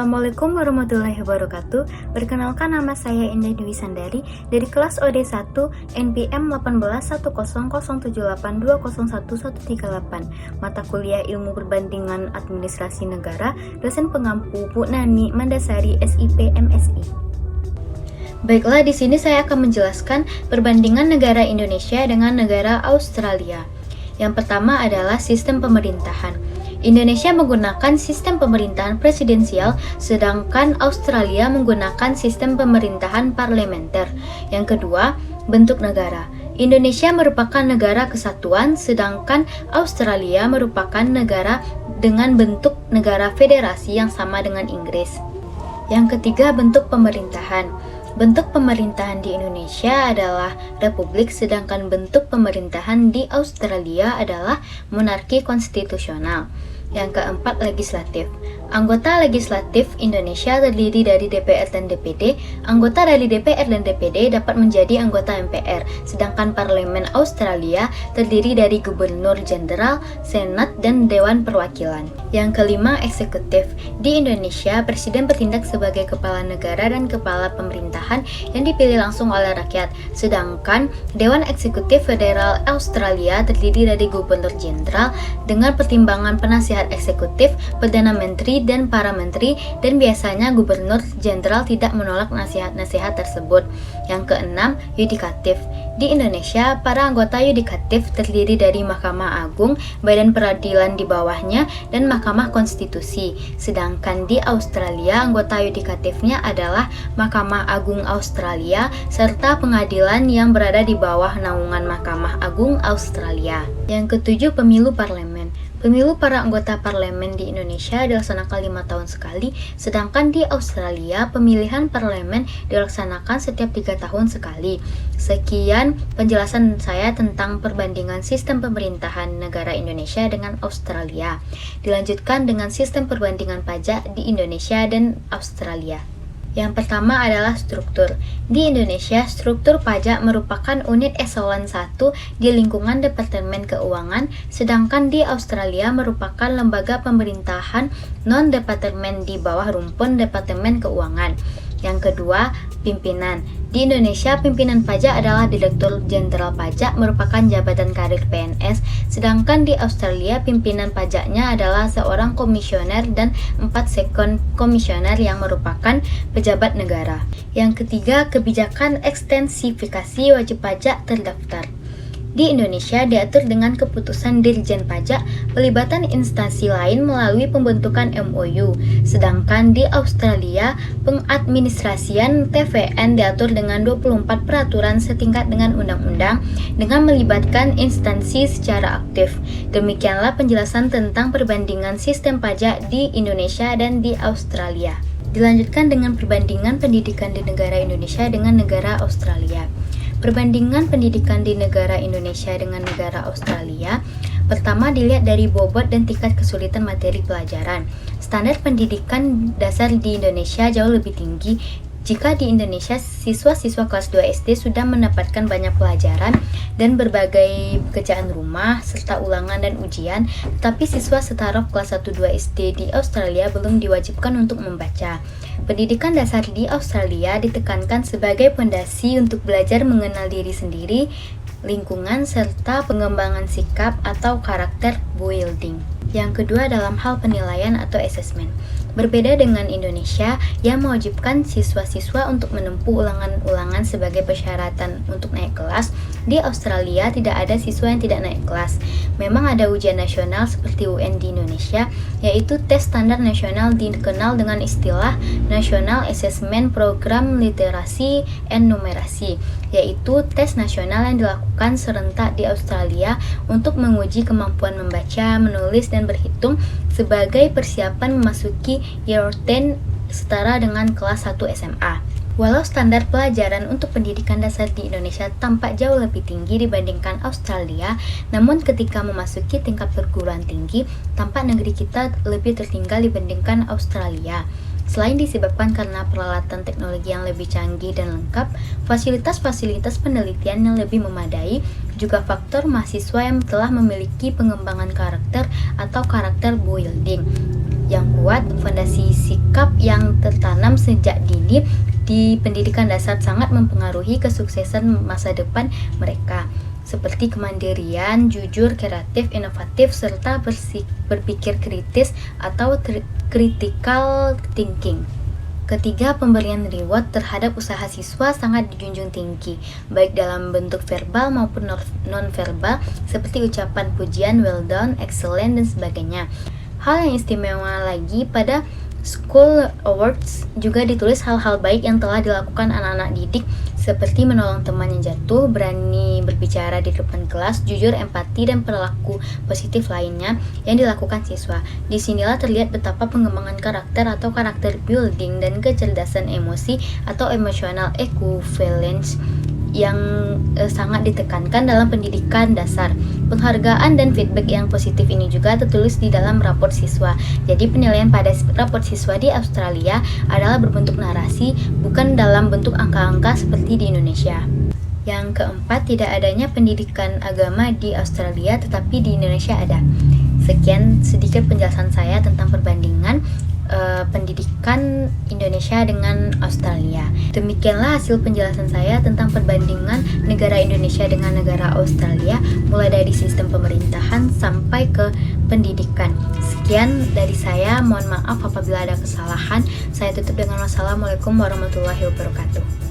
Assalamualaikum warahmatullahi wabarakatuh. Perkenalkan, nama saya Indah Dwi Sandari dari kelas OD1 NPM 181078201138. Mata kuliah Ilmu Perbandingan Administrasi Negara, dosen pengampu Bu Nani Mandasari SIP MSI. Baiklah, di sini saya akan menjelaskan perbandingan negara Indonesia dengan negara Australia. Yang pertama adalah sistem pemerintahan. Indonesia menggunakan sistem pemerintahan presidensial, sedangkan Australia menggunakan sistem pemerintahan parlementer. Yang kedua, bentuk negara. Indonesia merupakan negara kesatuan, sedangkan Australia merupakan negara dengan bentuk negara federasi yang sama dengan Inggris. Yang ketiga, bentuk pemerintahan. Bentuk pemerintahan di Indonesia adalah republik, sedangkan bentuk pemerintahan di Australia adalah monarki konstitusional. Yang keempat, legislatif. Anggota legislatif Indonesia terdiri dari DPR dan DPD. Anggota dari DPR dan DPD dapat menjadi anggota MPR, sedangkan Parlemen Australia terdiri dari Gubernur Jenderal, Senat, dan Dewan Perwakilan. Yang kelima, eksekutif. Di Indonesia, Presiden bertindak sebagai kepala negara dan kepala pemerintahan yang dipilih langsung oleh rakyat, sedangkan Dewan Eksekutif Federal Australia terdiri dari Gubernur Jenderal dengan pertimbangan penasihat eksekutif, Perdana Menteri, dan para menteri, dan biasanya Gubernur Jenderal tidak menolak nasihat-nasihat tersebut. Yang keenam, yudikatif. Di Indonesia, para anggota yudikatif terdiri dari Mahkamah Agung, Badan Peradilan di bawahnya, dan Mahkamah Konstitusi. Sedangkan di Australia, anggota yudikatifnya adalah Mahkamah Agung Australia, serta pengadilan yang berada di bawah naungan Mahkamah Agung Australia. Yang ketujuh, pemilu parlemen. Pemilu para anggota parlemen di Indonesia dilaksanakan 5 tahun sekali, sedangkan di Australia pemilihan parlemen dilaksanakan setiap 3 tahun sekali. Sekian penjelasan saya tentang perbandingan sistem pemerintahan negara Indonesia dengan Australia. Dilanjutkan dengan sistem perbandingan pajak di Indonesia dan Australia. Yang pertama adalah struktur. Di Indonesia, struktur pajak merupakan unit eselon 1 di lingkungan Departemen Keuangan, sedangkan di Australia merupakan lembaga pemerintahan non-departemen di bawah rumpun Departemen Keuangan. Yang kedua, pimpinan. Di Indonesia, pimpinan pajak adalah Direktur Jenderal Pajak, merupakan jabatan karir PNS, sedangkan di Australia pimpinan pajaknya adalah seorang komisioner dan 4 second komisioner yang merupakan pejabat negara. Yang ketiga, kebijakan ekstensifikasi wajib pajak terdaftar. Di Indonesia diatur dengan keputusan Dirjen Pajak, pelibatan instansi lain melalui pembentukan MOU. Sedangkan di Australia, pengadministrasian TVN diatur dengan 24 peraturan setingkat dengan undang-undang dengan melibatkan instansi secara aktif. Demikianlah penjelasan tentang perbandingan sistem pajak di Indonesia dan di Australia. Dilanjutkan dengan perbandingan pendidikan di negara Indonesia dengan negara Australia. Perbandingan pendidikan di negara Indonesia dengan negara Australia. Pertama, dilihat dari bobot dan tingkat kesulitan materi pelajaran. Standar pendidikan dasar di Indonesia jauh lebih tinggi. Jika di Indonesia, siswa-siswa kelas 2 SD sudah mendapatkan banyak pelajaran dan berbagai pekerjaan rumah, serta ulangan dan ujian, tetapi siswa setaraf kelas 1-2 SD di Australia belum diwajibkan untuk membaca. Pendidikan dasar di Australia ditekankan sebagai pondasi untuk belajar mengenal diri sendiri, lingkungan, serta pengembangan sikap atau karakter building. Yang kedua, dalam hal penilaian atau assessment. Berbeda dengan Indonesia yang mewajibkan siswa-siswa untuk menempuh ulangan-ulangan sebagai persyaratan untuk naik kelas, di Australia tidak ada siswa yang tidak naik kelas. Memang ada ujian nasional seperti UN di Indonesia, yaitu tes standar nasional dikenal dengan istilah National Assessment Program Literasi and Numerasi, yaitu tes nasional yang dilakukan serentak di Australia untuk menguji kemampuan membaca, menulis, dan berhitung sebagai persiapan memasuki Year 10 setara dengan kelas 1 SMA. Walau standar pelajaran untuk pendidikan dasar di Indonesia tampak jauh lebih tinggi dibandingkan Australia, namun ketika memasuki tingkat perguruan tinggi, tampak negeri kita lebih tertinggal dibandingkan Australia. Selain disebabkan karena peralatan teknologi yang lebih canggih dan lengkap, fasilitas-fasilitas penelitian yang lebih memadai, juga faktor mahasiswa yang telah memiliki pengembangan karakter atau karakter building. yang kuat, fondasi sikap yang tertanam sejak dini di pendidikan dasar sangat mempengaruhi kesuksesan masa depan mereka, seperti kemandirian, jujur, kreatif, inovatif, serta berpikir kritis atau critical thinking. Ketiga, pemberian reward terhadap usaha siswa sangat dijunjung tinggi, baik dalam bentuk verbal maupun non-verbal, seperti ucapan pujian, well done, excellent, dan sebagainya. Hal yang istimewa lagi, pada School Awards juga ditulis hal-hal baik yang telah dilakukan anak-anak didik, seperti menolong teman yang jatuh, berani berbicara di depan kelas, jujur, empati, dan perilaku positif lainnya yang dilakukan siswa. Disinilah terlihat betapa pengembangan karakter atau karakter building dan kecerdasan emosi atau emotional equivalence yang sangat ditekankan dalam pendidikan dasar. Penghargaan dan feedback yang positif ini juga tertulis di dalam raport siswa. Jadi penilaian pada raport siswa di Australia adalah berbentuk narasi, bukan dalam bentuk angka-angka seperti di Indonesia. Yang keempat, tidak adanya pendidikan agama di Australia, tetapi di Indonesia ada. Sekian sedikit penjelasan saya tentang perbandingan pendidikan Indonesia dengan Australia. Demikianlah hasil penjelasan saya tentang perbandingan negara Indonesia dengan negara Australia, mulai dari sistem pemerintahan sampai ke pendidikan. Sekian dari saya, mohon maaf apabila ada kesalahan. Saya tutup dengan wassalamualaikum warahmatullahi wabarakatuh.